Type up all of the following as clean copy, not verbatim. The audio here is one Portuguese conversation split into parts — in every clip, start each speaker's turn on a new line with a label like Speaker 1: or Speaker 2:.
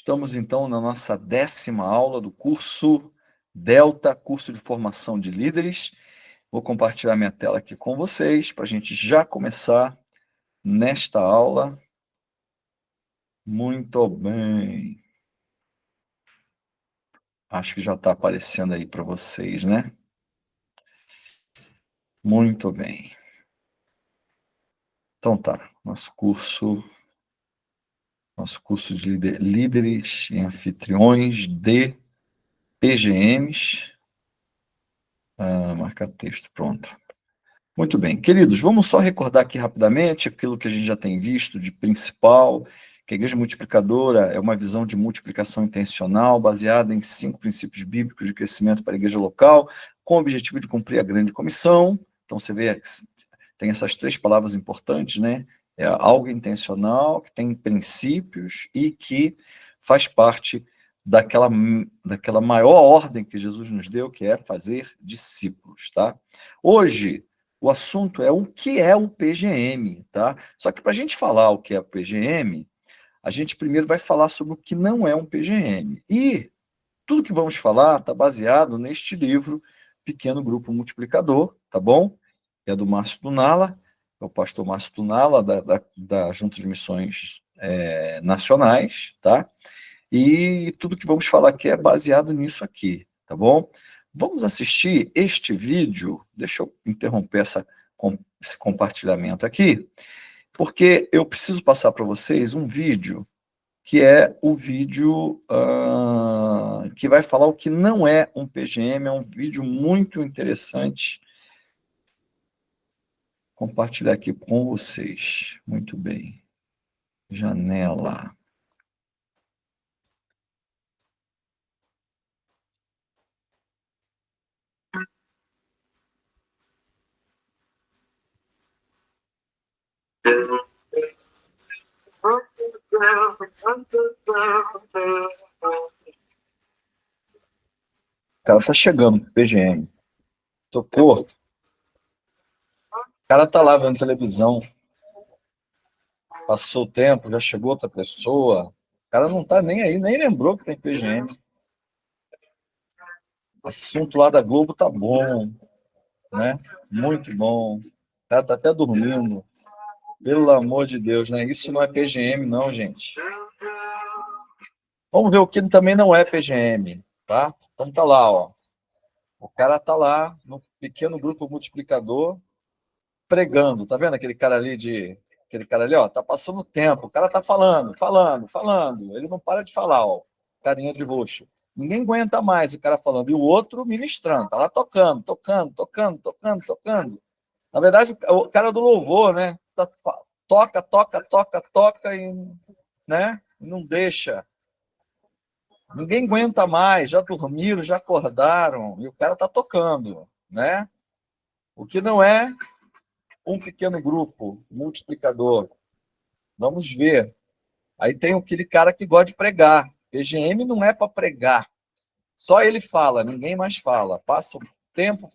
Speaker 1: Estamos, então, na nossa 10ª aula do curso Delta, curso de formação de líderes. Vou compartilhar minha tela aqui com vocês, para a gente já começar nesta aula. Muito bem. Acho que já está aparecendo aí para vocês, né? Muito bem. Então tá, nosso curso de líderes e anfitriões de PGMs. Marcar texto, pronto. Muito bem, queridos, vamos só recordar aqui rapidamente aquilo que a gente já tem visto de principal, que a Igreja Multiplicadora é uma visão de multiplicação intencional baseada em 5 princípios bíblicos de crescimento para a igreja local, com o objetivo de cumprir a grande comissão. Então você vê que tem essas 3 palavras importantes, né? É algo intencional, que tem princípios e que faz parte daquela maior ordem que Jesus nos deu, que é fazer discípulos, tá? Hoje, o assunto é o que é o PGM, tá? Só que para a gente falar o que é o PGM, a gente primeiro vai falar sobre o que não é um PGM. E tudo que vamos falar está baseado neste livro, Pequeno Grupo Multiplicador, tá bom? É do Márcio Tunala, é o pastor Márcio Tunala, da Junta de Missões Nacionais, tá? E tudo que vamos falar aqui é baseado nisso aqui, tá bom? Vamos assistir este vídeo, deixa eu interromper esse compartilhamento aqui, porque eu preciso passar para vocês um vídeo, que é o vídeo que vai falar o que não é um PGM, é um vídeo muito interessante. Compartilhar aqui com vocês. Muito bem. Janela. O cara tá chegando pro PGM. Tocou. O cara tá lá vendo televisão. Passou o tempo, já chegou outra pessoa. O cara não tá nem aí, nem lembrou que tem PGM. O assunto lá da Globo tá bom, né? Muito bom. O cara tá até dormindo. Pelo amor de Deus, né? Isso não é PGM, não, gente. Vamos ver o que também não é PGM, tá? Então tá lá, ó. O cara tá lá no pequeno grupo multiplicador pregando. Tá vendo aquele cara ali, ó, tá passando o tempo. O cara tá falando. Ele não para de falar, ó. Carinha de roxo. Ninguém aguenta mais o cara falando. E o outro ministrando, tá lá tocando. Na verdade, o cara do louvor, né? Toca e, né? Não deixa. Ninguém aguenta mais, já dormiram, já acordaram, e o cara está tocando, né? O que não é um pequeno grupo multiplicador. Vamos ver. Aí tem aquele cara que gosta de pregar. PGM não é para pregar. Só ele fala, ninguém mais fala. Passa o tempo,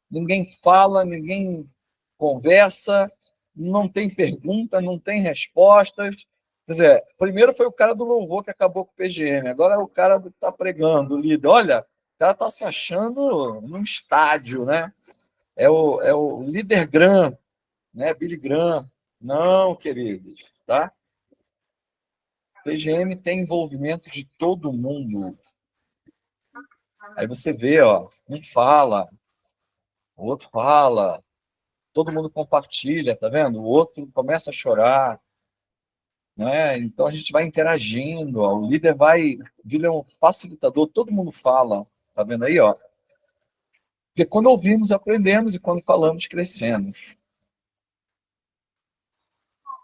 Speaker 1: ninguém fala, ninguém conversa, não tem pergunta, não tem respostas. Quer dizer, primeiro foi o cara do louvor que acabou com o PGM, agora é o cara que está pregando, o líder. Olha, o cara está se achando num estádio, né? É o líder Graham, né? Billy Graham. Não, queridos, tá? O PGM tem envolvimento de todo mundo. Aí você vê, ó, um fala, o outro fala, todo mundo compartilha, tá vendo? O outro começa a chorar, né? Então a gente vai interagindo, ó. O líder vira um facilitador, todo mundo fala, tá vendo aí, ó? Porque quando ouvimos, aprendemos, e quando falamos, crescemos.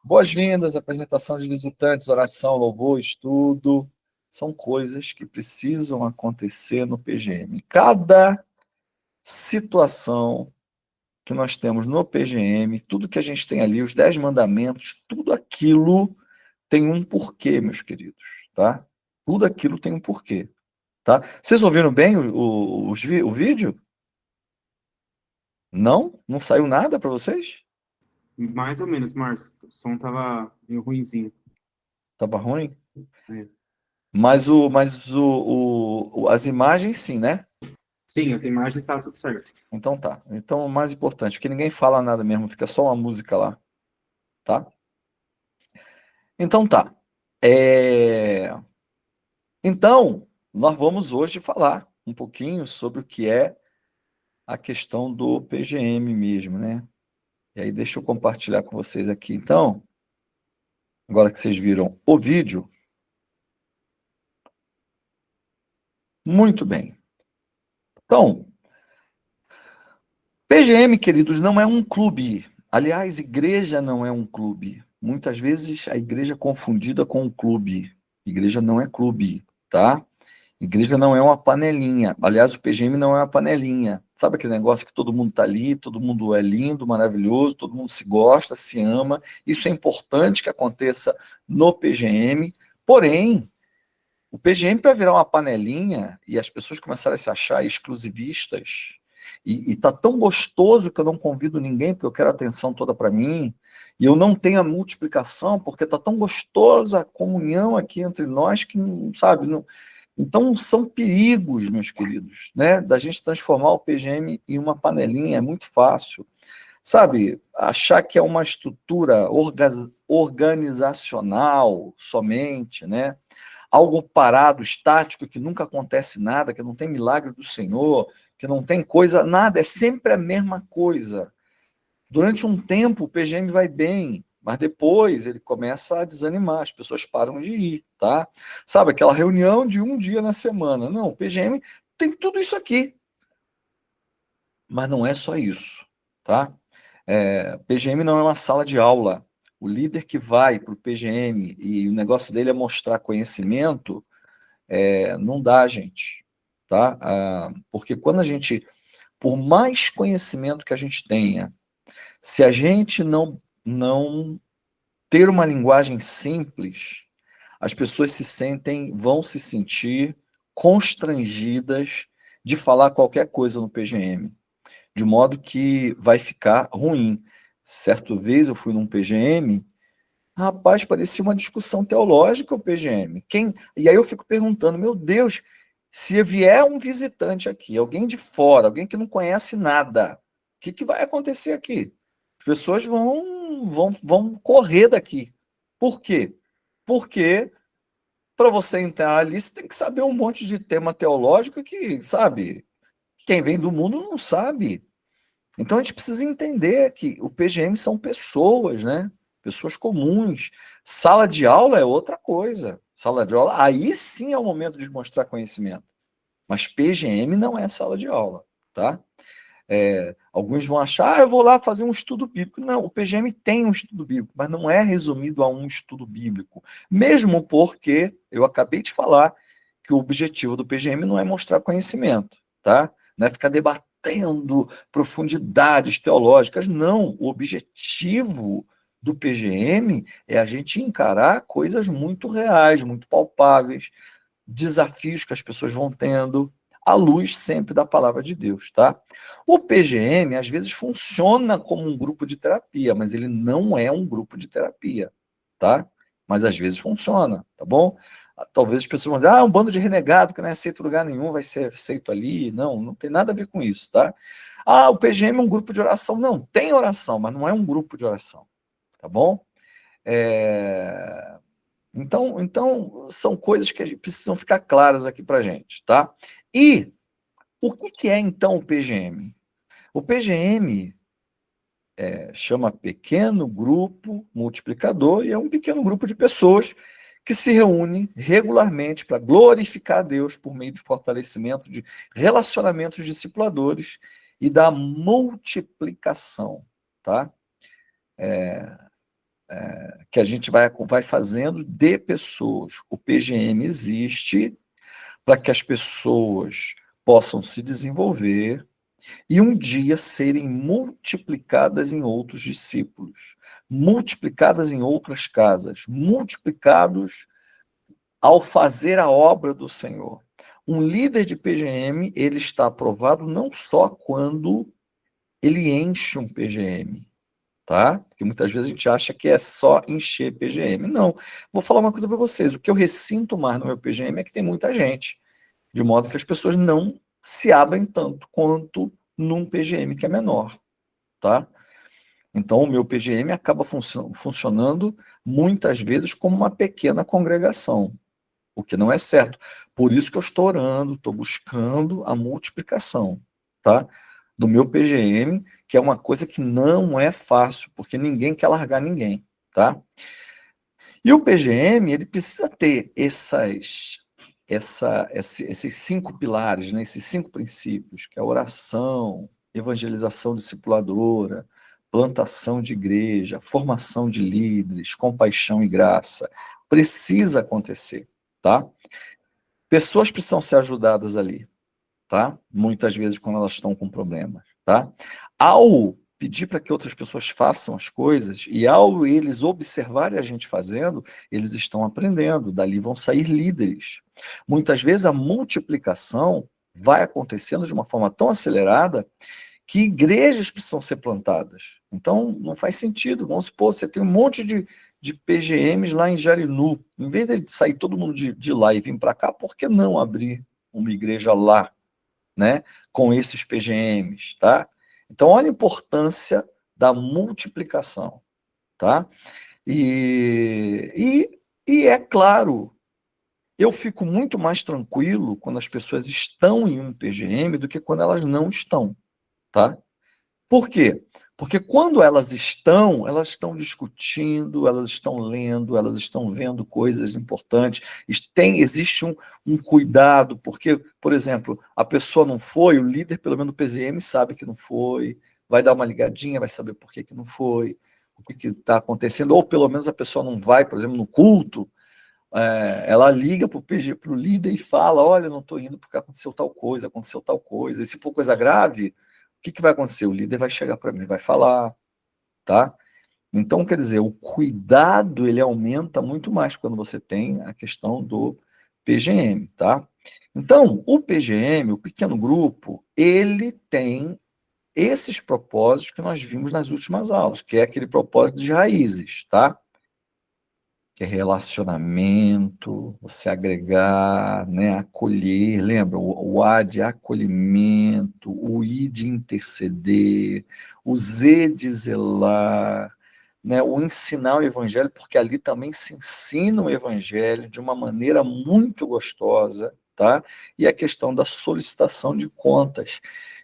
Speaker 1: Boas-vindas, apresentação de visitantes, oração, louvor, estudo, são coisas que precisam acontecer no PGM. Cada situação que nós temos no PGM, tudo que a gente tem ali, os 10 mandamentos, tudo aquilo tem um porquê, meus queridos, tá? Tudo aquilo tem um porquê, tá? Vocês ouviram bem o vídeo? Não? Não saiu nada para vocês?
Speaker 2: Mais ou menos, Márcio. O som tava meio ruinzinho.
Speaker 1: Tava ruim?
Speaker 2: É.
Speaker 1: as imagens sim, né?
Speaker 2: Sim, as imagens estavam tudo certo.
Speaker 1: Então tá. Então o mais importante, porque ninguém fala nada mesmo, fica só uma música lá, tá? Então tá. Então, nós vamos hoje falar um pouquinho sobre o que é a questão do PGM mesmo, né? E aí deixa eu compartilhar com vocês aqui, então, agora que vocês viram o vídeo. Muito bem. Então, PGM, queridos, não é um clube. Aliás, igreja não é um clube. Muitas vezes a igreja é confundida com um clube. Igreja não é clube, tá? Igreja não é uma panelinha. Aliás, o PGM não é uma panelinha. Sabe aquele negócio que todo mundo está ali, todo mundo é lindo, maravilhoso, todo mundo se gosta, se ama. Isso é importante que aconteça no PGM. Porém, o PGM, para virar uma panelinha e as pessoas começarem a se achar exclusivistas, e tá tão gostoso que eu não convido ninguém, porque eu quero a atenção toda para mim, e eu não tenho a multiplicação, porque tá tão gostosa a comunhão aqui entre nós que, não, sabe, não... Então, são perigos, meus queridos, né, da gente transformar o PGM em uma panelinha, é muito fácil. Sabe, achar que é uma estrutura organizacional somente, né? Algo parado, estático, que nunca acontece nada, que não tem milagre do Senhor, que não tem coisa, nada, é sempre a mesma coisa. Durante um tempo o PGM vai bem, mas depois ele começa a desanimar, as pessoas param de ir, tá? Sabe, aquela reunião de um dia na semana. Não, o PGM tem tudo isso aqui, mas não é só isso, tá? PGM não é uma sala de aula. O líder que vai para o PGM e o negócio dele é mostrar conhecimento, não dá, gente, tá? Porque quando a gente, por mais conhecimento que a gente tenha, se a gente não ter uma linguagem simples, as pessoas vão se sentir constrangidas de falar qualquer coisa no PGM, de modo que vai ficar ruim. Certa vez eu fui num PGM, rapaz, parecia uma discussão teológica o PGM. E aí eu fico perguntando, meu Deus, se vier um visitante aqui, alguém de fora, alguém que não conhece nada, o que vai acontecer aqui? As pessoas vão correr daqui. Por quê? Porque para você entrar ali, você tem que saber um monte de tema teológico que, sabe, quem vem do mundo não sabe. Então a gente precisa entender que o PGM são pessoas, né? Pessoas comuns. Sala de aula é outra coisa. Sala de aula, aí sim é o momento de mostrar conhecimento. Mas PGM não é sala de aula, tá? Alguns vão achar, eu vou lá fazer um estudo bíblico. Não, o PGM tem um estudo bíblico, mas não é resumido a um estudo bíblico. Mesmo porque eu acabei de falar que o objetivo do PGM não é mostrar conhecimento, tá? Não é ficar debatendo profundidades teológicas. Não, o objetivo do PGM é a gente encarar coisas muito reais, muito palpáveis, desafios que as pessoas vão tendo, à luz sempre da palavra de Deus, tá? O PGM, às vezes, funciona como um grupo de terapia, mas ele não é um grupo de terapia, tá? Mas às vezes funciona, tá bom? Talvez as pessoas vão dizer, é um bando de renegado que não é aceito em lugar nenhum, vai ser aceito ali. Não, não tem nada a ver com isso, tá? O PGM é um grupo de oração. Não, tem oração, mas não é um grupo de oração, tá bom? Então, são coisas que precisam ficar claras aqui para a gente, tá? E o que é, então, o PGM? O PGM chama Pequeno Grupo Multiplicador e é um pequeno grupo de pessoas que se reúne regularmente para glorificar a Deus por meio de fortalecimento de relacionamentos discipuladores e da multiplicação, tá? Que a gente vai fazendo de pessoas. O PGM existe para que as pessoas possam se desenvolver e um dia serem multiplicadas em outros discípulos, multiplicadas em outras casas, multiplicados ao fazer a obra do Senhor. Um líder de PGM, ele está aprovado não só quando ele enche um PGM, tá? Porque muitas vezes a gente acha que é só encher PGM. Não. Vou falar uma coisa para vocês. O que eu ressinto mais no meu PGM é que tem muita gente, de modo que as pessoas não se abrem tanto quanto num PGM que é menor, tá? Então, o meu PGM acaba funcionando muitas vezes como uma pequena congregação, o que não é certo. Por isso que eu estou orando, estou buscando a multiplicação, tá? Do meu PGM, que é uma coisa que não é fácil, porque ninguém quer largar ninguém, tá? E o PGM, ele precisa ter esses 5 pilares, né? Esses 5 princípios, que é a oração, evangelização discipuladora, plantação de igreja, formação de líderes, compaixão e graça. Precisa acontecer, tá? Pessoas precisam ser ajudadas ali, tá? Muitas vezes quando elas estão com problemas, tá? Ao pedir para que outras pessoas façam as coisas e ao eles observarem a gente fazendo, eles estão aprendendo, dali vão sair líderes. Muitas vezes a multiplicação vai acontecendo de uma forma tão acelerada que igrejas precisam ser plantadas. Então, não faz sentido. Vamos supor, você tem um monte de PGMs lá em Jarinu. Em vez de sair todo mundo de lá e vir para cá, por que não abrir uma igreja lá, né, com esses PGMs, tá? Então, olha a importância da multiplicação, tá? E é claro, eu fico muito mais tranquilo quando as pessoas estão em um PGM do que quando elas não estão, tá? Por quê? Porque quando elas estão discutindo, elas estão lendo, elas estão vendo coisas importantes, existe um cuidado, porque, por exemplo, a pessoa não foi, o líder, pelo menos do PZM, sabe que não foi, vai dar uma ligadinha, vai saber por que não foi, o que está acontecendo, ou pelo menos a pessoa não vai, por exemplo, no culto, ela liga para o líder e fala, olha, não estou indo porque aconteceu tal coisa, e se for coisa grave, o que vai acontecer? O líder vai chegar para mim, vai falar, tá? Então, quer dizer, o cuidado, ele aumenta muito mais quando você tem a questão do PGM, tá? Então, o PGM, o pequeno grupo, ele tem esses propósitos que nós vimos nas últimas aulas, que é aquele propósito de raízes, tá? Que é relacionamento, você agregar, né, acolher, lembra? O A de acolhimento, o I de interceder, o Z de zelar, né, o ensinar o evangelho, porque ali também se ensina o evangelho de uma maneira muito gostosa, tá? E a questão da solicitação de contas.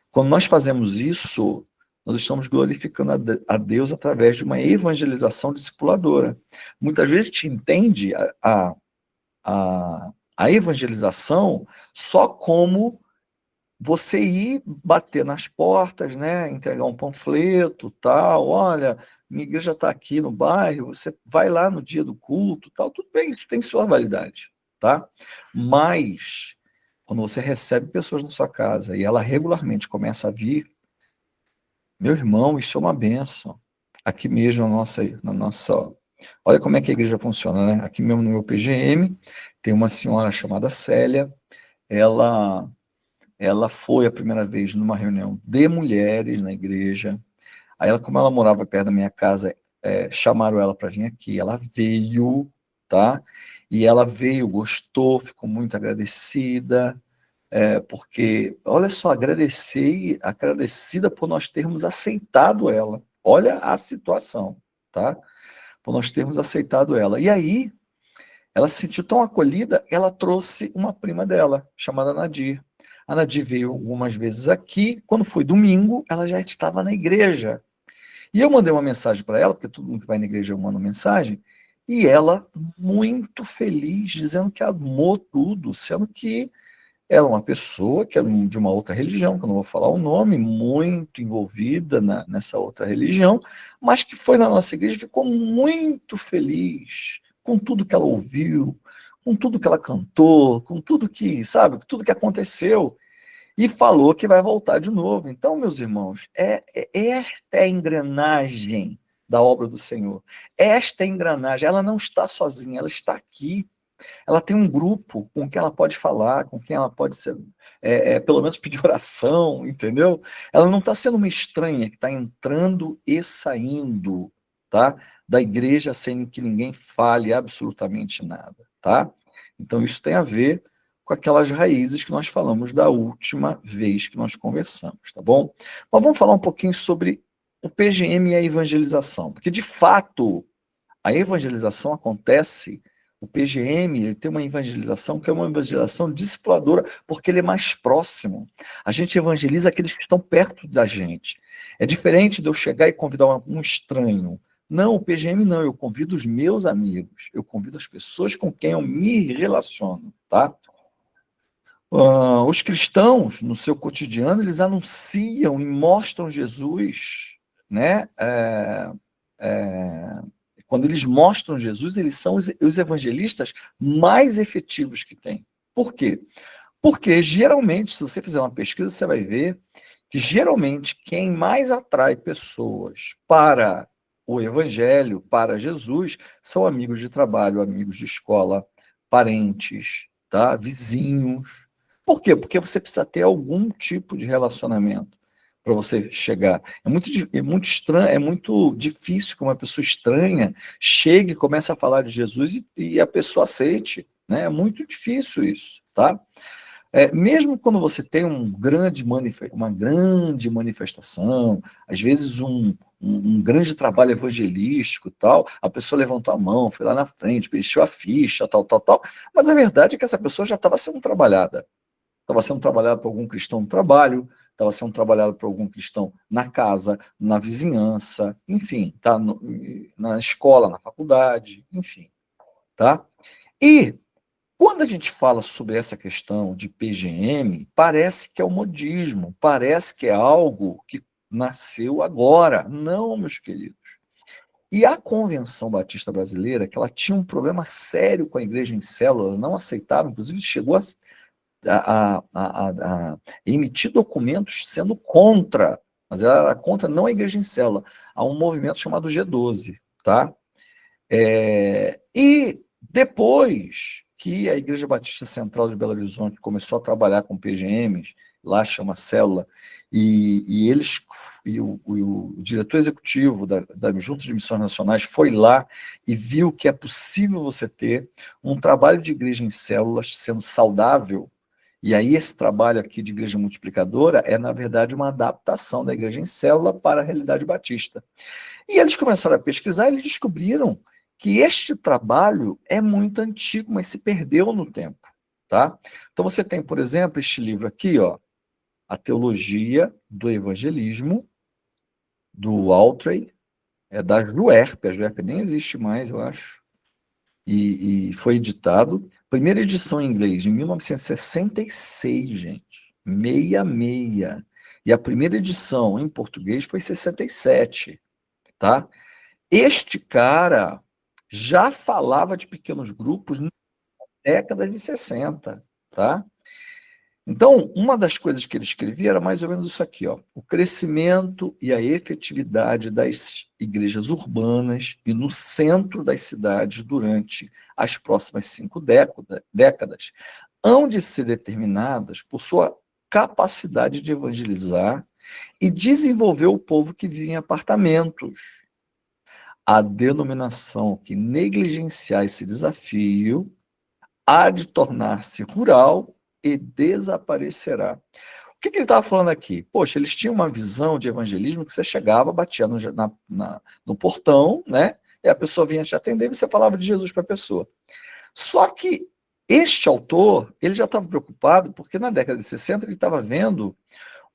Speaker 1: Quando nós fazemos isso, nós estamos glorificando a Deus através de uma evangelização discipuladora. Muitas vezes a gente entende a evangelização só como você ir bater nas portas, né, entregar um panfleto, tal, olha, minha igreja está aqui no bairro, você vai lá no dia do culto, tal, tudo bem, isso tem sua validade, tá? Mas quando você recebe pessoas na sua casa e ela regularmente começa a vir, meu irmão, isso é uma benção. Aqui mesmo na nossa, olha como é que a igreja funciona, né? Aqui mesmo no meu PGM, tem uma senhora chamada Célia, ela ela foi a primeira vez numa reunião de mulheres na igreja. Aí, como ela morava perto da minha casa, chamaram ela para vir aqui. Ela veio, tá? E ela veio, gostou, ficou muito agradecida, porque, olha só, agradecida por nós termos aceitado ela. Olha a situação, tá? Por nós termos aceitado ela. E aí, ela se sentiu tão acolhida, ela trouxe uma prima dela, chamada Nadir. A Nadir veio algumas vezes aqui, quando foi domingo, ela já estava na igreja. E eu mandei uma mensagem para ela, porque todo mundo que vai na igreja eu mando mensagem, e ela, muito feliz, dizendo que amou tudo, sendo que ela é uma pessoa que é de uma outra religião, que eu não vou falar o nome, muito envolvida nessa outra religião, mas que foi na nossa igreja e ficou muito feliz com tudo que ela ouviu, com tudo que ela cantou, com tudo que, sabe, tudo que aconteceu, e falou que vai voltar de novo. Então, meus irmãos, esta é a engrenagem da obra do Senhor. Esta engrenagem, ela não está sozinha, ela está aqui. Ela tem um grupo com quem ela pode falar, com quem ela pode ser, pelo menos pedir oração, entendeu? Ela não está sendo uma estranha que está entrando e saindo, tá? Da igreja sem que ninguém fale absolutamente nada, tá? Então isso tem a ver com aquelas raízes que nós falamos da última vez que nós conversamos, tá bom? Mas vamos falar um pouquinho sobre o PGM e a evangelização, porque de fato a evangelização acontece, o PGM ele tem uma evangelização que é uma evangelização discipuladora, porque ele é mais próximo. A gente evangeliza aqueles que estão perto da gente. É diferente de eu chegar e convidar um estranho. Não, o PGM não, eu convido os meus amigos, eu convido as pessoas com quem eu me relaciono, tá? Os cristãos, no seu cotidiano, eles anunciam e mostram Jesus, né? Quando eles mostram Jesus, eles são os evangelistas mais efetivos que tem. Por quê? Porque, geralmente, se você fizer uma pesquisa, você vai ver que, geralmente, quem mais atrai pessoas para o evangelho, para Jesus, são amigos de trabalho, amigos de escola, parentes, tá? Vizinhos. Por quê? Porque você precisa ter algum tipo de relacionamento para você chegar. É muito estranho, é muito difícil que uma pessoa estranha chegue e comece a falar de Jesus e a pessoa aceite, né? É muito difícil isso, tá? Mesmo quando você tem uma grande manifestação, às vezes um grande trabalho evangelístico e tal, a pessoa levantou a mão, foi lá na frente, preencheu a ficha, tal, tal, tal, mas a verdade é que essa pessoa já estava sendo trabalhada. Estava sendo trabalhado por algum cristão no trabalho, estava sendo trabalhado por algum cristão na casa, na vizinhança, enfim, tá? Na escola, na faculdade, enfim, tá? E quando a gente fala sobre essa questão de PGM, parece que é o modismo, parece que é algo que nasceu agora. Não, meus queridos. E a Convenção Batista Brasileira, que ela tinha um problema sério com a igreja em célula, ela não aceitava, inclusive chegou a emitir documentos sendo contra, mas ela era contra não a igreja em célula, a um movimento chamado G12, tá? E depois que a Igreja Batista Central de Belo Horizonte começou a trabalhar com PGMs, lá chama célula, o diretor executivo da Junta de Missões Nacionais foi lá e viu que é possível você ter um trabalho de igreja em células sendo saudável. E aí esse trabalho aqui de igreja multiplicadora é, na verdade, uma adaptação da igreja em célula para a realidade batista. E eles começaram a pesquisar e eles descobriram que este trabalho é muito antigo, mas se perdeu no tempo, tá? Então você tem, por exemplo, este livro aqui, ó, A Teologia do Evangelismo, do Altrey, é da Juerp, a Juerp nem existe mais, eu acho, e foi editado, primeira edição em inglês, em 1966, gente, 66, e a primeira edição em português foi 67, tá? Este cara já falava de pequenos grupos na década de 60, tá? Então, uma das coisas que ele escrevia era mais ou menos isso aqui, ó: o crescimento e a efetividade das igrejas urbanas e no centro das cidades durante as próximas 5 décadas hão de ser determinadas por sua capacidade de evangelizar e desenvolver o povo que vive em apartamentos. A denominação que negligenciar esse desafio há de tornar-se rural e desaparecerá. O que ele estava falando aqui? Poxa, eles tinham uma visão de evangelismo que você chegava, batia no portão, né? E a pessoa vinha te atender e você falava de Jesus para a pessoa. Só que este autor, ele já estava preocupado porque na década de 60 ele estava vendo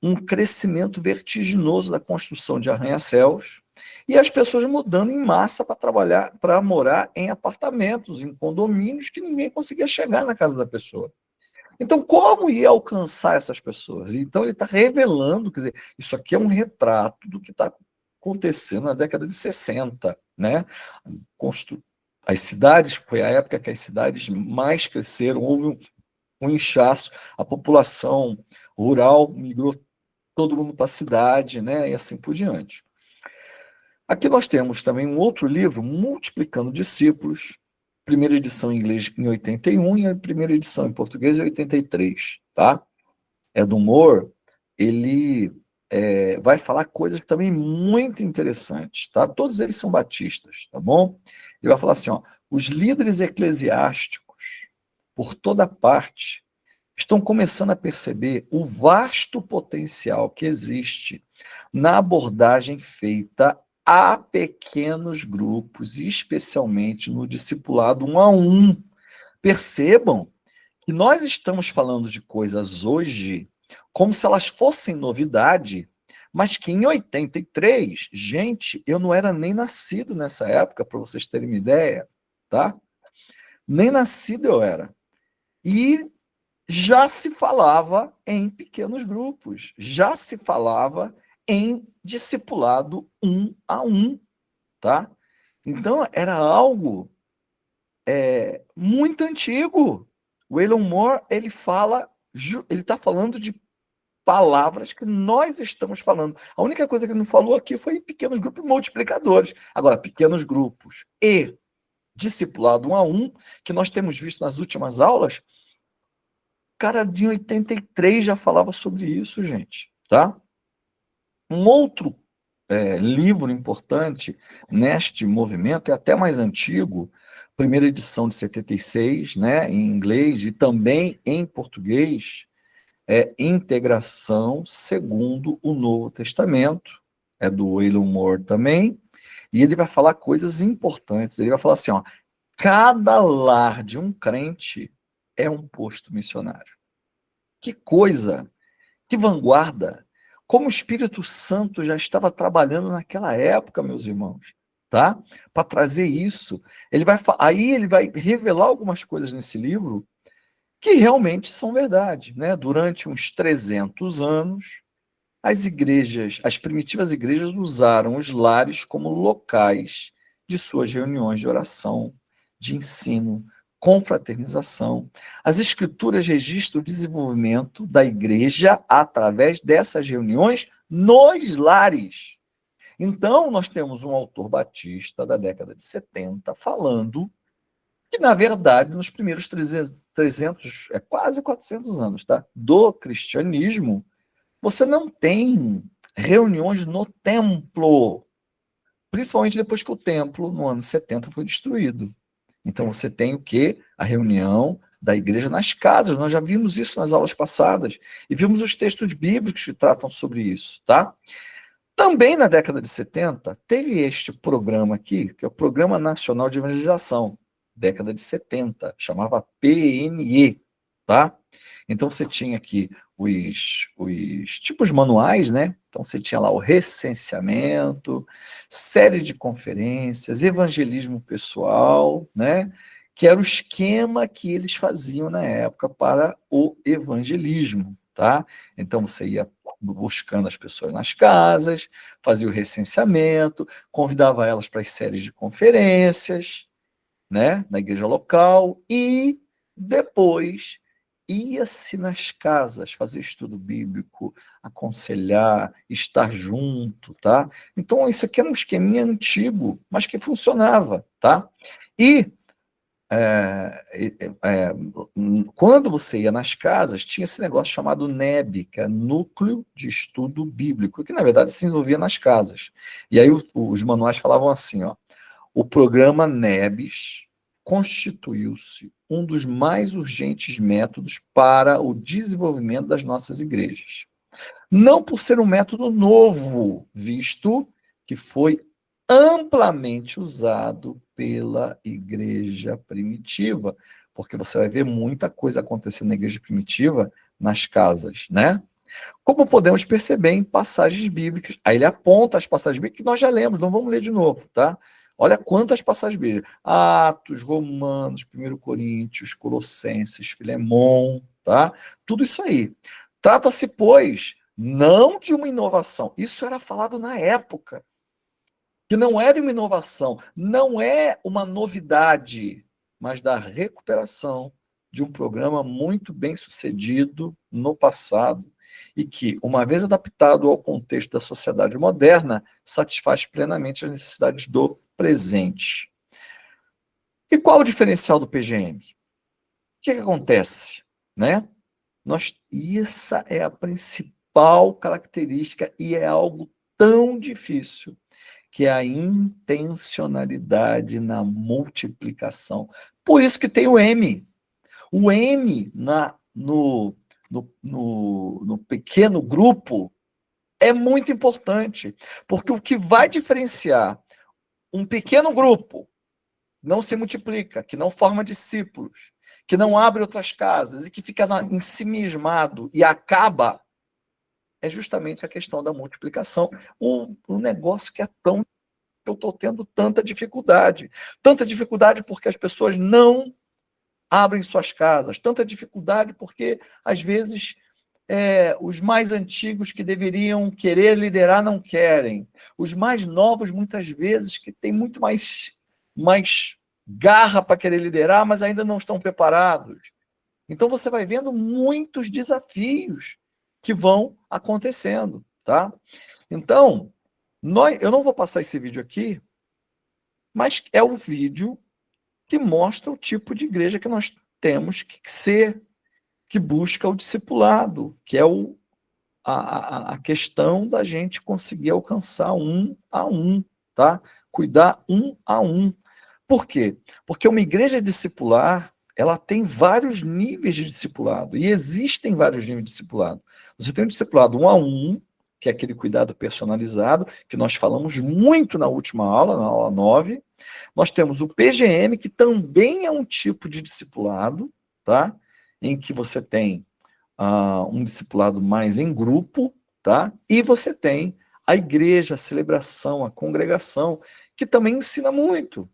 Speaker 1: um crescimento vertiginoso da construção de arranha-céus e as pessoas mudando em massa para trabalhar, para morar em apartamentos, em condomínios que ninguém conseguia chegar na casa da pessoa. Então, como ia alcançar essas pessoas? Então, ele está revelando, quer dizer, isso aqui é um retrato do que está acontecendo na década de 60, né? As cidades, foi a época que as cidades mais cresceram, houve um inchaço, a população rural migrou todo mundo para a cidade, né? E assim por diante. Aqui nós temos também um outro livro, Multiplicando Discípulos, primeira edição em inglês em 81 e a primeira edição em português em 83, tá? É do Moore, ele vai falar coisas também muito interessantes, tá? Todos eles são batistas, tá bom? Ele vai falar assim, ó, os líderes eclesiásticos, por toda parte, estão começando a perceber o vasto potencial que existe na abordagem feita a pequenos grupos, e especialmente no discipulado 1 a 1. Percebam que nós estamos falando de coisas hoje como se elas fossem novidade, mas que em 83, gente, eu não era nem nascido nessa época, para vocês terem uma ideia, tá? Nem nascido eu era. E já se falava em pequenos grupos, já se falava em discipulado 1 a 1, tá? Então, era algo muito antigo. O Elon Moore, ele está falando de palavras que nós estamos falando. A única coisa que ele não falou aqui foi pequenos grupos multiplicadores. Agora, pequenos grupos e discipulado 1 a 1, que nós temos visto nas últimas aulas, cara, de 83 já falava sobre isso, gente, tá? Um outro livro importante neste movimento, é até mais antigo, primeira edição de 76, né, em inglês e também em português, é Integração segundo o Novo Testamento, é do Elon Moore também, e ele vai falar coisas importantes, ele vai falar assim, ó, cada lar de um crente é um posto missionário. Que coisa, que vanguarda, como o Espírito Santo já estava trabalhando naquela época, meus irmãos, tá? Para trazer isso. Aí ele vai revelar algumas coisas nesse livro que realmente são verdade, né? Durante uns 300 anos, as primitivas igrejas usaram os lares como locais de suas reuniões de oração, de ensino, confraternização. As escrituras registram o desenvolvimento da igreja através dessas reuniões nos lares. Então, nós temos um autor batista da década de 70 falando que, na verdade, nos primeiros 300 quase 400 anos, tá, do cristianismo, você não tem reuniões no templo, principalmente depois que o templo, no ano 70, foi destruído. Então, você tem o quê? A reunião da igreja nas casas. Nós já vimos isso nas aulas passadas. E vimos os textos bíblicos que tratam sobre isso, tá? Também na década de 70, teve este programa aqui, que é o Programa Nacional de Evangelização, década de 70, chamava PNE, tá? Então, você tinha aqui os tipos manuais, né? Então, você tinha lá o recenseamento, série de conferências, evangelismo pessoal, né? Que era o esquema que eles faziam na época para o evangelismo, tá? Então, você ia buscando as pessoas nas casas, fazia o recenseamento, convidava elas para as séries de conferências, né, na igreja local, e depois ia-se nas casas fazer estudo bíblico, aconselhar, estar junto, tá? Então, isso aqui era um esqueminha antigo, mas que funcionava, tá? E quando você ia nas casas, tinha esse negócio chamado NEB, que é Núcleo de Estudo Bíblico, que na verdade se envolvia nas casas. E aí os manuais falavam assim, ó, o programa NEBs constituiu-se um dos mais urgentes métodos para o desenvolvimento das nossas igrejas. Não por ser um método novo, visto que foi amplamente usado pela igreja primitiva, porque você vai ver muita coisa acontecendo na igreja primitiva nas casas, né? Como podemos perceber em passagens bíblicas. Aí ele aponta as passagens bíblicas que nós já lemos, não vamos ler de novo, tá? Olha quantas passagens bíblicas. Atos, Romanos, 1 Coríntios, Colossenses, Filemão, tá? Tudo isso aí. Trata-se, pois, não de uma inovação. Isso era falado na época, que não é de uma inovação, não é uma novidade, mas da recuperação de um programa muito bem sucedido no passado e que, uma vez adaptado ao contexto da sociedade moderna, satisfaz plenamente as necessidades do presente. E qual o diferencial do PGM? O que acontece, né? Essa é a principal característica e é algo tão difícil, que é a intencionalidade na multiplicação. Por isso que tem o M. O M no pequeno grupo é muito importante, porque o que vai diferenciar um pequeno grupo não se multiplica, que não forma discípulos, que não abre outras casas e que fica ensimismado e acaba, é justamente a questão da multiplicação. O negócio que é tão que eu estou tendo tanta dificuldade. Tanta dificuldade porque as pessoas não abrem suas casas, tanta dificuldade porque, às vezes, os mais antigos que deveriam querer liderar não querem. Os mais novos, muitas vezes, que têm muito mais garra para querer liderar, mas ainda não estão preparados. Então, você vai vendo muitos desafios que vão acontecendo, tá? Então, eu não vou passar esse vídeo aqui, mas é o vídeo que mostra o tipo de igreja que nós temos que ser, que busca o discipulado, que é a questão da gente conseguir alcançar um a um, tá? Cuidar um a um. Por quê? Porque uma igreja discipular, ela tem vários níveis de discipulado, e existem vários níveis de discipulado. Você tem o discipulado um a um, que é aquele cuidado personalizado, que nós falamos muito na última aula, na aula 9. Nós temos o PGM, que também é um tipo de discipulado, tá? Em que você tem um discipulado mais em grupo, tá? E você tem a igreja, a celebração, a congregação, que também ensina muito.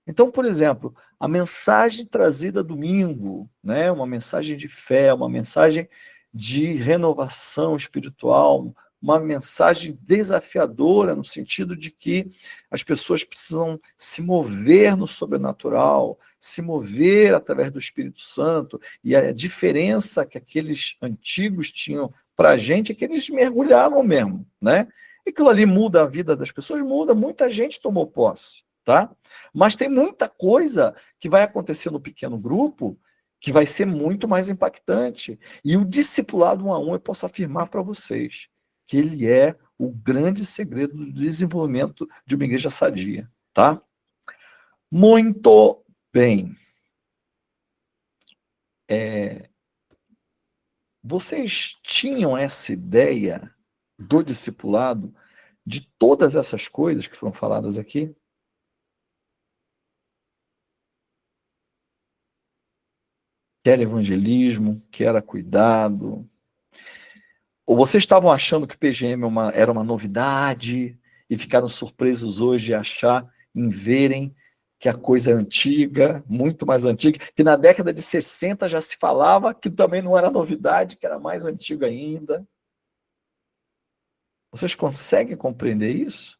Speaker 1: Então, por exemplo, a mensagem trazida domingo, né? Uma mensagem de fé, uma mensagem de renovação espiritual, uma mensagem desafiadora, no sentido de que as pessoas precisam se mover no sobrenatural, se mover através do Espírito Santo, e a diferença que aqueles antigos tinham para a gente é que eles mergulhavam mesmo, né? E aquilo ali muda a vida das pessoas, muda, muita gente tomou posse, tá? Mas tem muita coisa que vai acontecer no pequeno grupo que vai ser muito mais impactante. E o discipulado um a um, eu posso afirmar para vocês que ele é o grande segredo do desenvolvimento de uma igreja sadia, tá? Muito bem. Vocês tinham essa ideia do discipulado, de todas essas coisas que foram faladas aqui? Que era evangelismo, que era cuidado. Ou vocês estavam achando que o PGM era uma novidade e ficaram surpresos hoje em verem que a coisa é antiga, muito mais antiga, que na década de 60 já se falava que também não era novidade, que era mais antigo ainda. Vocês conseguem compreender isso?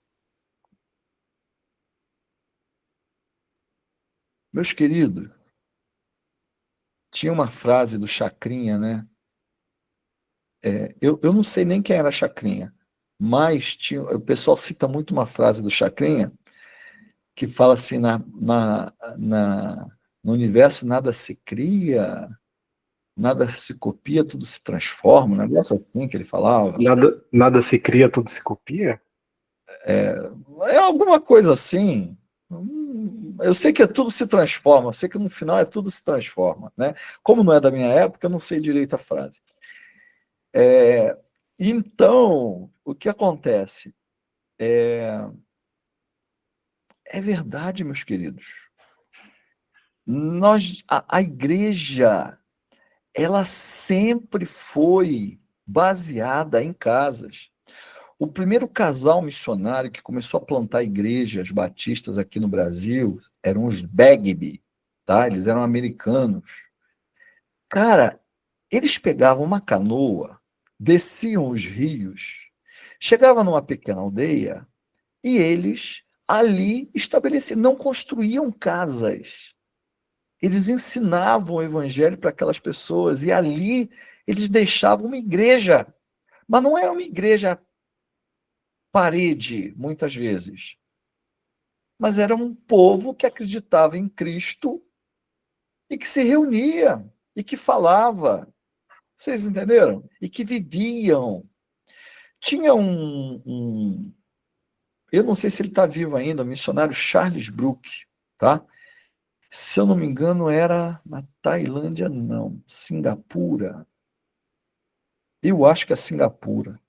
Speaker 1: Meus queridos, tinha uma frase do Chacrinha, né? Eu não sei nem quem era Chacrinha, mas o pessoal cita muito uma frase do Chacrinha, que fala assim, no universo nada se cria, nada se copia, tudo se transforma, um negócio assim que ele falava.
Speaker 3: Nada se cria, tudo se copia?
Speaker 1: É alguma coisa assim. Eu sei que tudo se transforma, eu sei que no final tudo se transforma, né? Como não é da minha época, eu não sei direito a frase. Então, o que acontece? É verdade, meus queridos. A igreja, ela sempre foi baseada em casas. O primeiro casal missionário que começou a plantar igrejas batistas aqui no Brasil eram os Bagby, tá? Eles eram americanos. Cara, eles pegavam uma canoa, desciam os rios, chegavam numa pequena aldeia e eles ali estabeleciam, não construíam casas. Eles ensinavam o evangelho para aquelas pessoas e ali eles deixavam uma igreja. Mas não era uma igreja parede, muitas vezes. mas era um povo que acreditava em Cristo e que se reunia e que falava. Vocês entenderam? E que viviam. Tinha eu não sei se ele está vivo ainda, o missionário Charles Brooke, tá? Se eu não me engano, era na Tailândia, não, Singapura. Eu acho que é Singapura.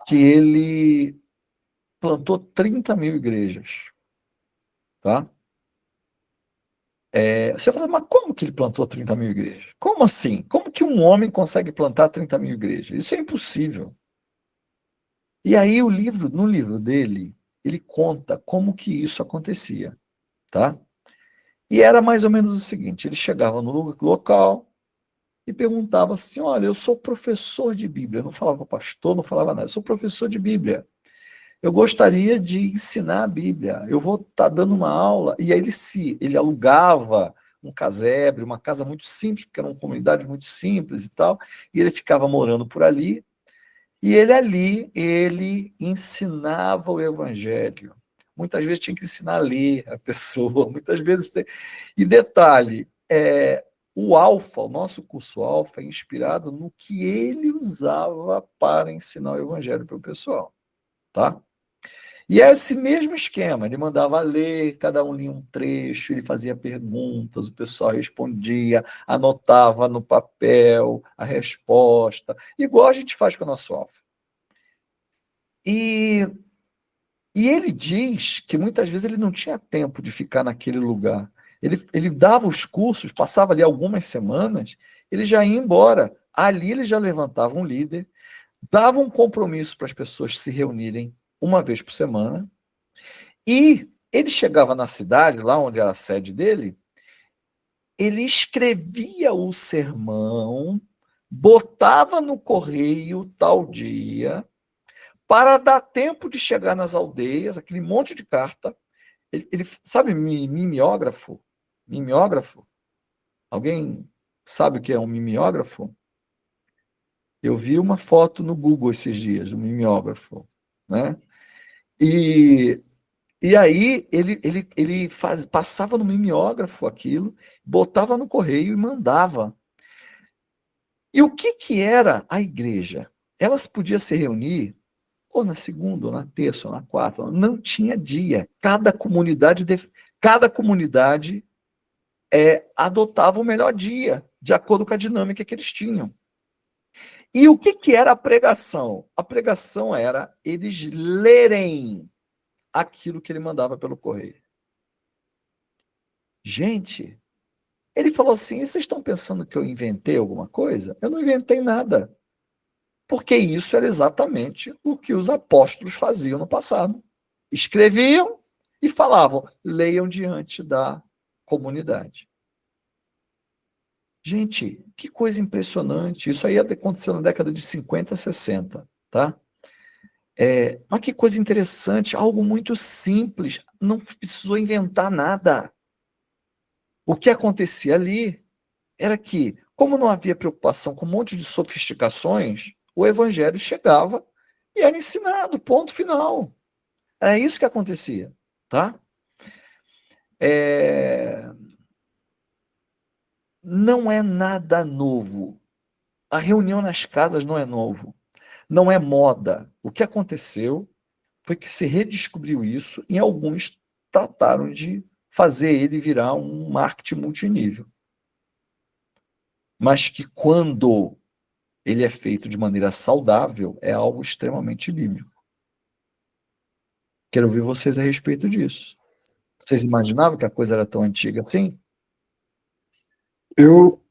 Speaker 1: Que ele plantou 30 mil igrejas, tá? Você fala, mas como que ele plantou 30 mil igrejas? Como assim? Como que um homem consegue plantar 30 mil igrejas? Isso é impossível. E aí no livro dele, ele conta como que isso acontecia, tá? E era mais ou menos o seguinte, ele chegava no local e perguntava assim, olha, eu sou professor de Bíblia, eu não falava pastor, não falava nada, eu sou professor de Bíblia. Eu gostaria de ensinar a Bíblia. Eu vou estar dando uma aula. E aí ele alugava um casebre, uma casa muito simples, porque era uma comunidade muito simples e tal. E ele ficava morando por ali. E ele ensinava o evangelho. Muitas vezes tinha que ensinar a ler a pessoa. Muitas vezes tem... E detalhe, o nosso curso Alfa, é inspirado no que ele usava para ensinar o evangelho para o pessoal. Tá? E é esse mesmo esquema, ele mandava ler, cada um lia um trecho, ele fazia perguntas, o pessoal respondia, anotava no papel a resposta, igual a gente faz com o nosso alfa. E ele diz que muitas vezes ele não tinha tempo de ficar naquele lugar. Ele dava os cursos, passava ali algumas semanas, ele já ia embora. Ali ele já levantava um líder, dava um compromisso para as pessoas se reunirem uma vez por semana, e ele chegava na cidade, lá onde era a sede dele, ele escrevia o sermão, botava no correio tal dia, para dar tempo de chegar nas aldeias, aquele monte de carta. Ele sabe mimeógrafo? Mimeógrafo? Alguém sabe o que é um mimeógrafo? Eu vi uma foto no Google esses dias, um mimeógrafo, né? E aí ele passava no mimeógrafo aquilo, botava no correio e mandava. E o que era a igreja? Elas podiam se reunir ou na segunda, ou na terça, ou na quarta, não tinha dia. Cada comunidade adotava o melhor dia, de acordo com a dinâmica que eles tinham. E o que era a pregação? A pregação era eles lerem aquilo que ele mandava pelo correio. Gente, ele falou assim: vocês estão pensando que eu inventei alguma coisa? Eu não inventei nada. Porque isso era exatamente o que os apóstolos faziam no passado. Escreviam e falavam, leiam diante da comunidade. Gente, que coisa impressionante. Isso aí aconteceu na década de 50, 60, tá? Mas que coisa interessante, algo muito simples, não precisou inventar nada. O que acontecia ali era que, como não havia preocupação com um monte de sofisticações, o evangelho chegava e era ensinado, ponto final. É isso que acontecia, tá? Não é nada novo. A reunião nas casas não é novo. Não é moda. O que aconteceu foi que se redescobriu isso e alguns trataram de fazer ele virar um marketing multinível. Mas que quando ele é feito de maneira saudável, é algo extremamente bíblico. Quero ouvir vocês a respeito disso. Vocês imaginavam que a coisa era tão antiga assim?
Speaker 3: Eu,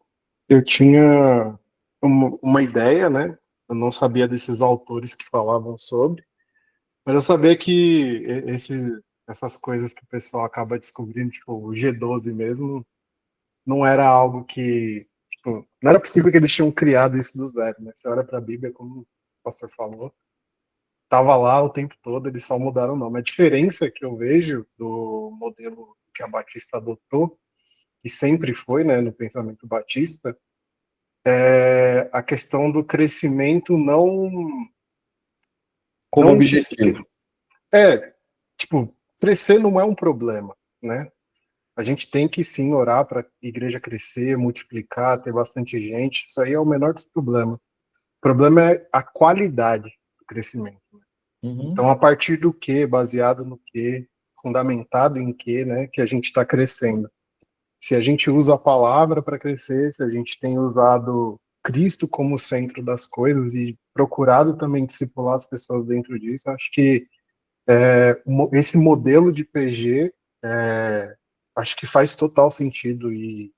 Speaker 3: eu tinha uma ideia, né? Eu não sabia desses autores que falavam sobre, mas eu sabia que essas coisas que o pessoal acaba descobrindo, tipo o G12 mesmo, não era algo que, tipo, não era possível que eles tinham criado isso do zero, né? Você olha para a Bíblia, como o pastor falou, tava lá o tempo todo, eles só mudaram o nome. A diferença que eu vejo do modelo que a Batista adotou, que sempre foi, né, no pensamento batista, é a questão do crescimento
Speaker 1: Como
Speaker 3: não
Speaker 1: objetivo.
Speaker 3: é, tipo, crescer não é um problema, né? A gente tem que sim orar para a igreja crescer, multiplicar, ter bastante gente. Isso aí é o menor dos problemas. O problema é a qualidade do crescimento.
Speaker 1: Uhum.
Speaker 3: Então, a partir do que, baseado no que, fundamentado em que, né, que a gente está crescendo. Se a gente usa a palavra para crescer, se a gente tem usado Cristo como centro das coisas e procurado também discipular as pessoas dentro disso, acho que esse modelo de PG acho que faz total sentido e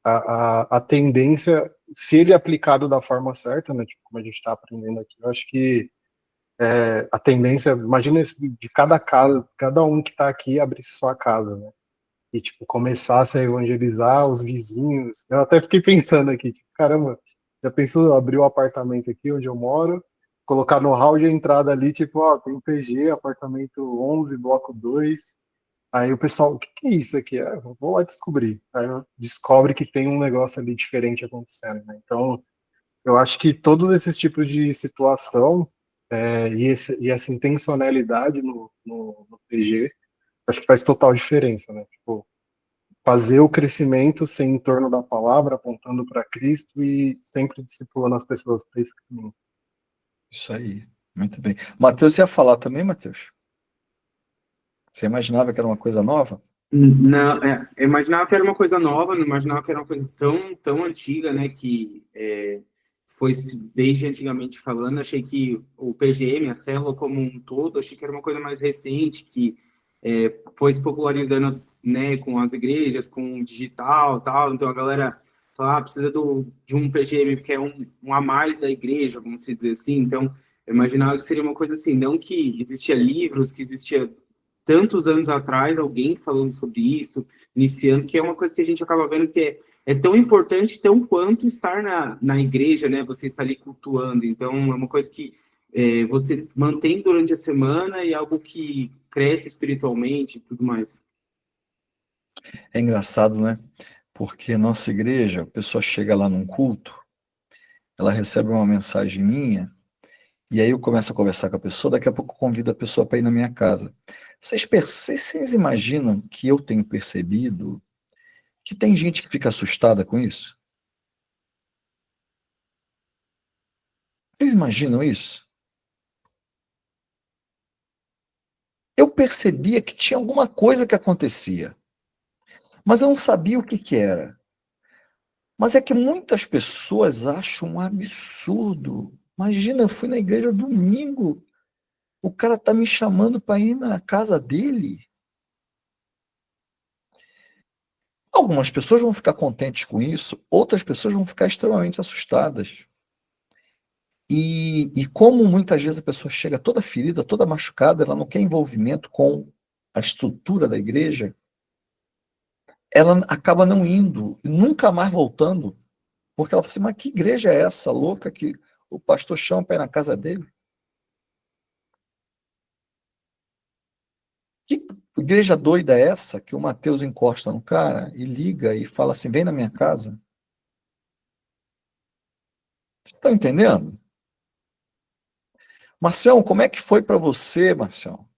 Speaker 3: a tendência, se ele é aplicado da forma certa, né, tipo, como a gente está aprendendo aqui, eu acho que a tendência, imagina de cada casa, cada um que está aqui abrir sua casa, né? E, tipo, começasse a evangelizar os vizinhos. Eu até fiquei pensando aqui, tipo, caramba, já pensou abrir um apartamento aqui onde eu moro, colocar no hall de entrada ali, tipo, ó, tem um PG, apartamento 11, bloco 2. Aí o pessoal, o que que é isso aqui? Vou lá descobrir. Aí descobre que tem um negócio ali diferente acontecendo, né? Então, eu acho que todos esses tipos de situação e essa intencionalidade no PG, acho que faz total diferença, né? Tipo, fazer o crescimento ser em torno da palavra, apontando para Cristo e sempre discipulando as pessoas para esse caminho.
Speaker 1: Isso aí. Muito bem. Matheus, você ia falar também, Matheus? Você imaginava que era uma coisa nova?
Speaker 2: Não, eu imaginava que era uma coisa nova, não imaginava que era uma coisa tão antiga, né, que foi desde antigamente falando, achei que o PGM, a célula como um todo, achei que era uma coisa mais recente, que foi se popularizando, né, com as igrejas, com o digital, tal, então a galera fala, precisa de um PGM, porque é um a mais da igreja, vamos dizer assim, então eu imaginava que seria uma coisa assim, não que existia livros, que existia tantos anos atrás alguém falando sobre isso, iniciando, que é uma coisa que a gente acaba vendo que é tão importante, tão quanto estar na igreja, né? Você está ali cultuando. Então, é uma coisa que você mantém durante a semana e algo que cresce espiritualmente e tudo mais.
Speaker 1: É engraçado, né? Porque nossa igreja, a pessoa chega lá num culto, ela recebe uma mensagem minha, e aí eu começo a conversar com a pessoa, daqui a pouco eu convido a pessoa para ir na minha casa. Vocês imaginam que eu tenho percebido que tem gente que fica assustada com isso? Vocês imaginam isso? Eu percebia que tinha alguma coisa que acontecia, mas eu não sabia o que que era. Mas é que muitas pessoas acham um absurdo. Imagina, eu fui na igreja domingo, o cara tá me chamando para ir na casa dele. Algumas pessoas vão ficar contentes com isso, outras pessoas vão ficar extremamente assustadas. E como muitas vezes a pessoa chega toda ferida, toda machucada, ela não quer envolvimento com a estrutura da igreja, ela acaba não indo, e nunca mais voltando, porque ela fala assim, mas que igreja é essa louca que o pastor chama para ir na casa dele? Que igreja doida é essa que o Mateus encosta no cara e liga e fala assim, vem na minha casa? Está entendendo? Marcião, como é que foi para você, Marcião?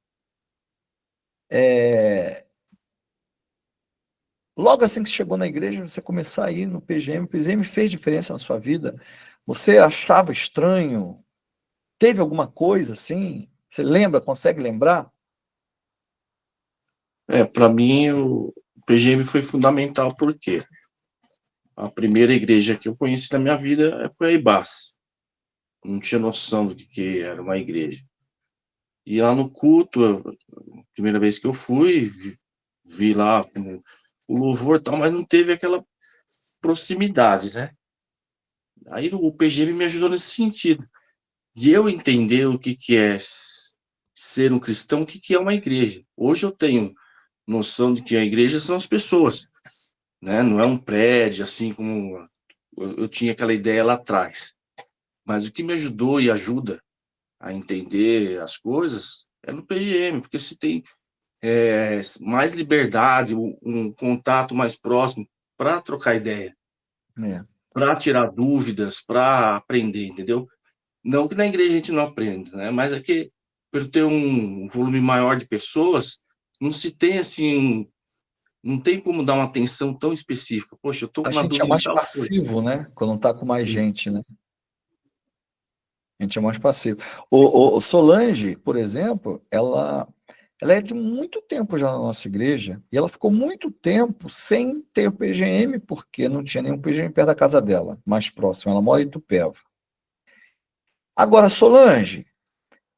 Speaker 1: Logo assim que você chegou na igreja, você começar a ir no PGM, o PGM fez diferença na sua vida? Você achava estranho? Teve alguma coisa assim? Você lembra, consegue lembrar?
Speaker 4: Para mim, o PGM foi fundamental porque a primeira igreja que eu conheci na minha vida foi a IBAS. Não tinha noção do que era uma igreja. E lá no culto, a primeira vez que eu fui, vi lá o louvor e tal, mas não teve aquela proximidade, né? Aí o PGM me ajudou nesse sentido, de eu entender o que é ser um cristão, o que é uma igreja. Hoje eu tenho noção de que a igreja são as pessoas, né? Não é um prédio, assim como eu tinha aquela ideia lá atrás. Mas o que me ajudou e ajuda a entender as coisas é no PGM, porque se tem mais liberdade, um contato mais próximo para trocar ideia,
Speaker 1: É,
Speaker 4: para tirar dúvidas, para aprender, entendeu? Não que na igreja a gente não aprenda, né? Mas é que por ter um volume maior de pessoas, não se tem assim, não tem como dar uma atenção tão específica. Poxa, eu tô
Speaker 1: A
Speaker 4: com uma
Speaker 1: gente é
Speaker 4: dúvida em
Speaker 1: mais
Speaker 4: tal coisa.
Speaker 1: passivo, né? Quando tá com mais
Speaker 4: Sim.
Speaker 1: gente, né? A gente é mais passivo. O Solange, por exemplo, ela é de muito tempo já na nossa igreja, e ela ficou muito tempo sem ter o PGM, porque não tinha nenhum PGM perto da casa dela, mais próximo. Ela mora em Itupeva. Agora, Solange,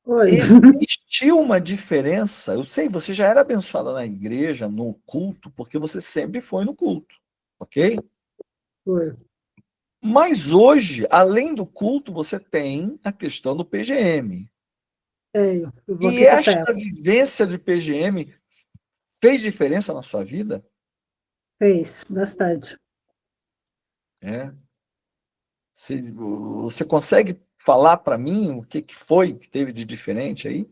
Speaker 5: Oi.
Speaker 1: existiu uma diferença. Eu sei, você já era abençoada na igreja, no culto, porque você sempre foi no culto, ok?
Speaker 5: Oi.
Speaker 1: Mas hoje, além do culto, você tem a questão do PGM.
Speaker 5: Tenho. Eu vou
Speaker 1: E
Speaker 5: aqui para perto.
Speaker 1: esta vivência de PGM fez diferença na sua vida?
Speaker 5: Fez, bastante.
Speaker 1: É. Você consegue falar para mim o que foi que teve de diferente aí?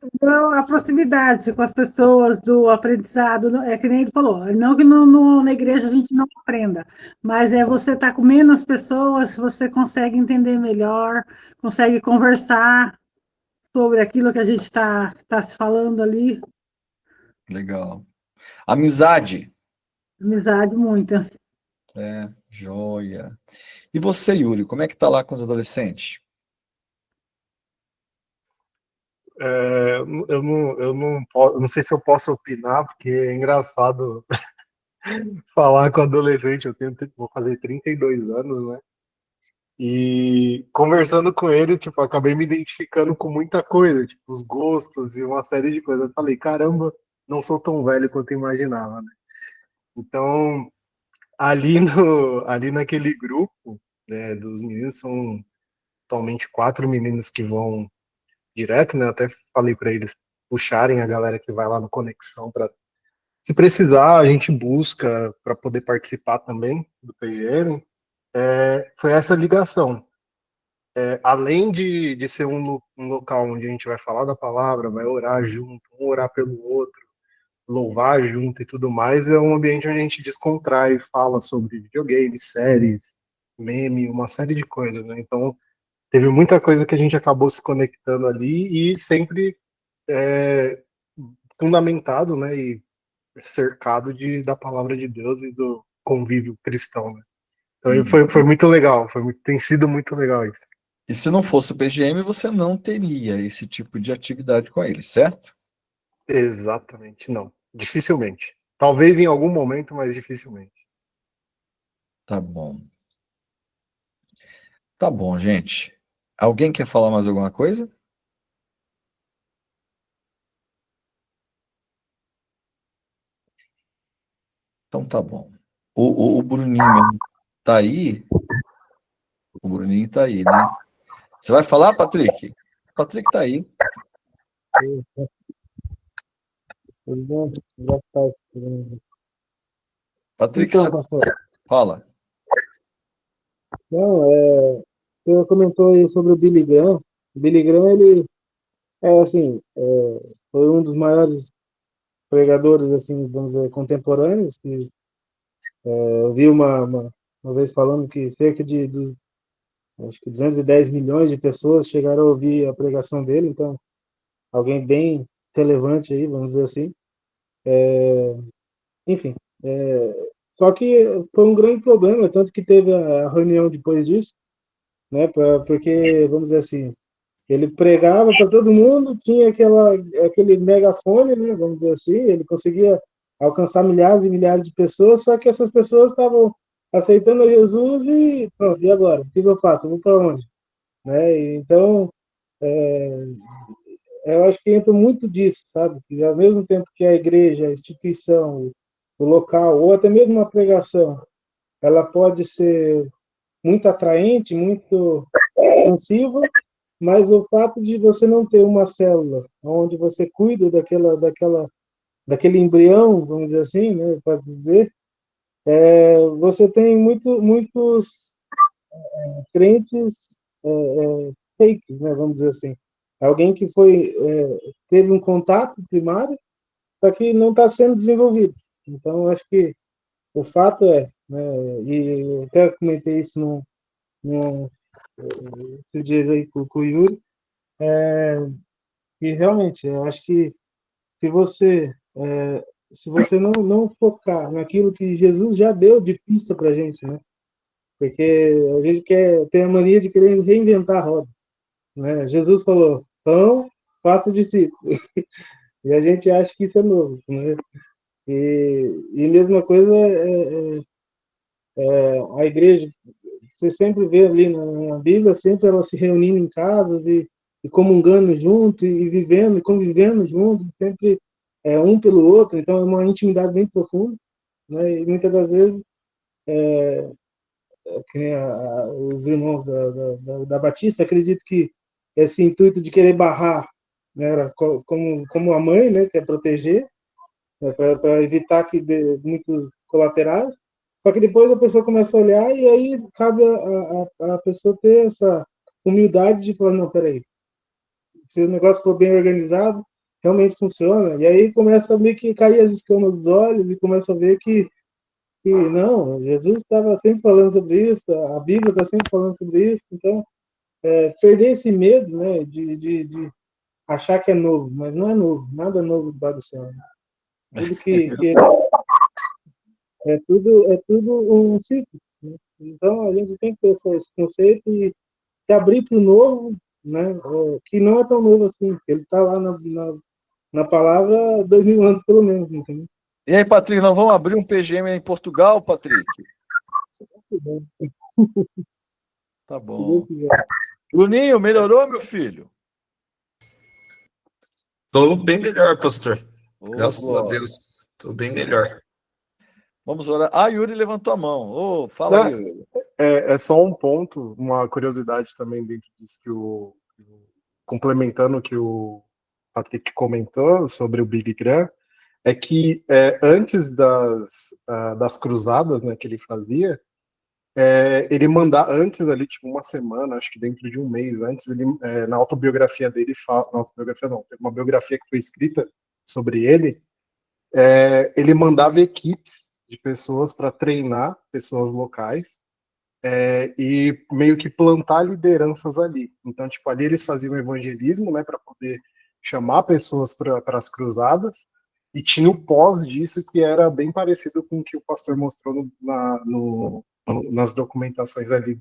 Speaker 5: Então, a proximidade com as pessoas do aprendizado, é que nem ele falou, não que na igreja a gente não aprenda, mas é você estar com menos pessoas, você consegue entender melhor, consegue conversar sobre aquilo que a gente está se falando ali,
Speaker 1: Legal. Amizade.
Speaker 5: amizade muita.
Speaker 1: Joia. E você, Yuri, como é que tá lá com os adolescentes?
Speaker 3: Eu não sei se eu posso opinar, porque é engraçado falar com adolescente. Vou fazer 32 anos, né? E conversando com eles, tipo, acabei me identificando com muita coisa, tipo, os gostos e uma série de coisas. Eu falei, caramba, não sou tão velho quanto eu imaginava, né? Então, ali naquele grupo, né, dos meninos, são atualmente 4 meninos que vão direto, né? Até falei para eles puxarem a galera que vai lá no Conexão para, se precisar, a gente busca para poder participar também do PGM. Foi essa ligação. Além de ser um local onde a gente vai falar da palavra, vai orar junto, um orar pelo outro, louvar junto e tudo mais, é um ambiente onde a gente descontrai, fala sobre videogames, séries, meme, uma série de coisas, né? Então, teve muita coisa que a gente acabou se conectando ali e sempre é, fundamentado, né, e cercado da palavra de Deus e do convívio cristão, né? Então foi muito legal, tem sido muito legal isso.
Speaker 1: E se não fosse o PGM, você não teria esse tipo de atividade com eles, certo?
Speaker 3: Exatamente, não. Dificilmente. Talvez em algum momento, mas dificilmente.
Speaker 1: Tá bom. Tá bom, gente. Alguém quer falar mais alguma coisa? Então tá bom. O Bruninho mesmo tá aí? O Bruninho tá aí, né? Você vai falar, Patrick? Patrick tá aí.
Speaker 6: Tudo bom? Já está estranho.
Speaker 1: Patrick,
Speaker 6: Então,
Speaker 1: você
Speaker 6: pastor,
Speaker 1: fala.
Speaker 6: não, você comentou aí sobre o Billy Graham. O Billy Graham, ele assim, foi um dos maiores pregadores, assim, vamos dizer, contemporâneos, que eu vi uma vez falando que cerca de acho que 210 milhões de pessoas chegaram a ouvir a pregação dele, então, alguém bem relevante aí, vamos dizer assim. Enfim, só que foi um grande problema, tanto que teve a reunião depois disso, né? Porque, vamos dizer assim, ele pregava para todo mundo, tinha aquele megafone, né? Vamos dizer assim, ele conseguia alcançar milhares e milhares de pessoas, só que essas pessoas estavam aceitando a Jesus e pronto, e agora? O que eu faço? Eu vou para onde? Né? Então, eu acho que entra muito disso, sabe? Que ao mesmo tempo que a igreja, a instituição, o local, ou até mesmo uma pregação, ela pode ser muito atraente, muito expansiva, mas o fato de você não ter uma célula onde você cuida daquele embrião, vamos dizer assim, né, pode dizer, você tem muitos crentes fakes, né, vamos dizer assim. Alguém que teve um contato primário, só que não está sendo desenvolvido. Então, acho que o fato né, e eu até comentei isso no, esses dias aí com o Yuri, e realmente, eu acho que se você não focar naquilo que Jesus já deu de pista para a gente, né? Porque a gente tem a mania de querer reinventar a roda, né? Jesus falou, então, faça discípulos. E a gente acha que isso é novo, né? E mesma coisa a igreja, você sempre vê ali na Bíblia, sempre ela se reunindo em casas e comungando junto, e vivendo, e convivendo junto, sempre um pelo outro, então é uma intimidade bem profunda, né? E muitas das vezes, os irmãos da Batista acreditam que esse intuito de querer barrar, né, era como a mãe, né, quer proteger, né, para evitar que dê muitos colaterais. Só que depois a pessoa começa a olhar e aí cabe a pessoa ter essa humildade de falar, não, peraí, se o negócio for bem organizado, realmente funciona. E aí começa a meio que cair as escamas dos olhos e começa a ver que não, Jesus estava sempre falando sobre isso, a Bíblia está sempre falando sobre isso. Então, perder esse medo, né, de achar que é novo, mas não é novo, nada novo debaixo do céu. Né? Tudo que é tudo um ciclo. Né? Então, a gente tem que ter esse conceito e se abrir para o novo, né, que não é tão novo assim, ele está lá na palavra há 2000 anos pelo menos, entendeu?
Speaker 1: E aí, Patrick, nós vamos abrir um PGM em Portugal, Patrick? Tá bom. Bruninho, melhorou, meu filho?
Speaker 7: Estou bem melhor, pastor. Graças a
Speaker 1: Glória.
Speaker 7: Deus. Estou bem melhor.
Speaker 1: Vamos orar. Ah, Yuri levantou a mão. Fala aí, Yuri.
Speaker 3: É só um ponto, uma curiosidade também dentro disso complementando o que o Patrick comentou sobre o Billy Graham, é que antes das cruzadas, né, que ele fazia, ele mandar antes ali, tipo, uma semana, acho que dentro de um mês, antes ele, na autobiografia dele, na autobiografia não, teve uma biografia que foi escrita sobre ele, ele mandava equipes de pessoas para treinar pessoas locais e meio que plantar lideranças ali. Então, tipo, ali eles faziam evangelismo, né, para poder chamar pessoas para as cruzadas, e tinha o pós disso que era bem parecido com o que o pastor mostrou nas documentações ali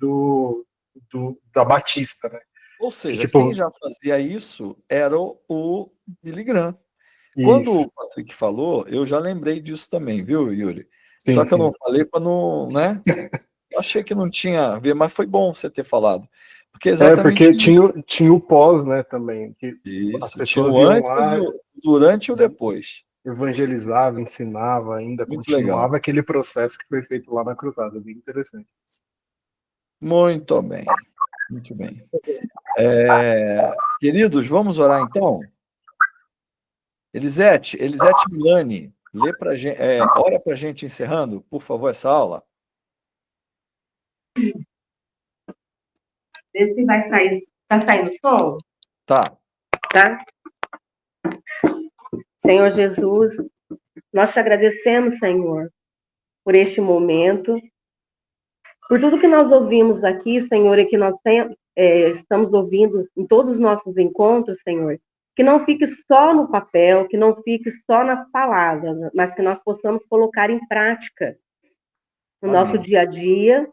Speaker 3: da Batista, né?
Speaker 1: Ou seja,
Speaker 3: Que, tipo,
Speaker 1: quem já fazia isso era o Billy Graham. Quando o Patrick falou, eu já lembrei disso também, viu, Yuri?
Speaker 3: Sim,
Speaker 1: Só que eu não
Speaker 3: sim.
Speaker 1: falei para não, né? Eu achei que não tinha a ver, mas foi bom você ter falado. Porque é exatamente
Speaker 3: porque
Speaker 1: isso.
Speaker 3: tinha o pós, né, também, que as
Speaker 1: Isso, tinha
Speaker 3: pessoas
Speaker 1: o
Speaker 3: iam
Speaker 1: antes,
Speaker 3: lá,
Speaker 1: o durante e o depois.
Speaker 3: evangelizava, ensinava, ainda
Speaker 1: Muito legal.
Speaker 3: continuava aquele processo que foi feito lá na cruzada, bem interessante.
Speaker 1: Muito bem. Muito bem. Queridos, vamos orar então? Elisete Milani, lê pra gente, ora para a gente encerrando, por favor, essa aula.
Speaker 8: Vê se vai sair. Tá saindo som?
Speaker 1: Tá.
Speaker 8: Tá? Senhor Jesus, nós te agradecemos, Senhor, por este momento, por tudo que nós ouvimos aqui, Senhor, e que nós estamos ouvindo em todos os nossos encontros, Senhor, que não fique só no papel, que não fique só nas palavras, mas que nós possamos colocar em prática no nosso dia a dia,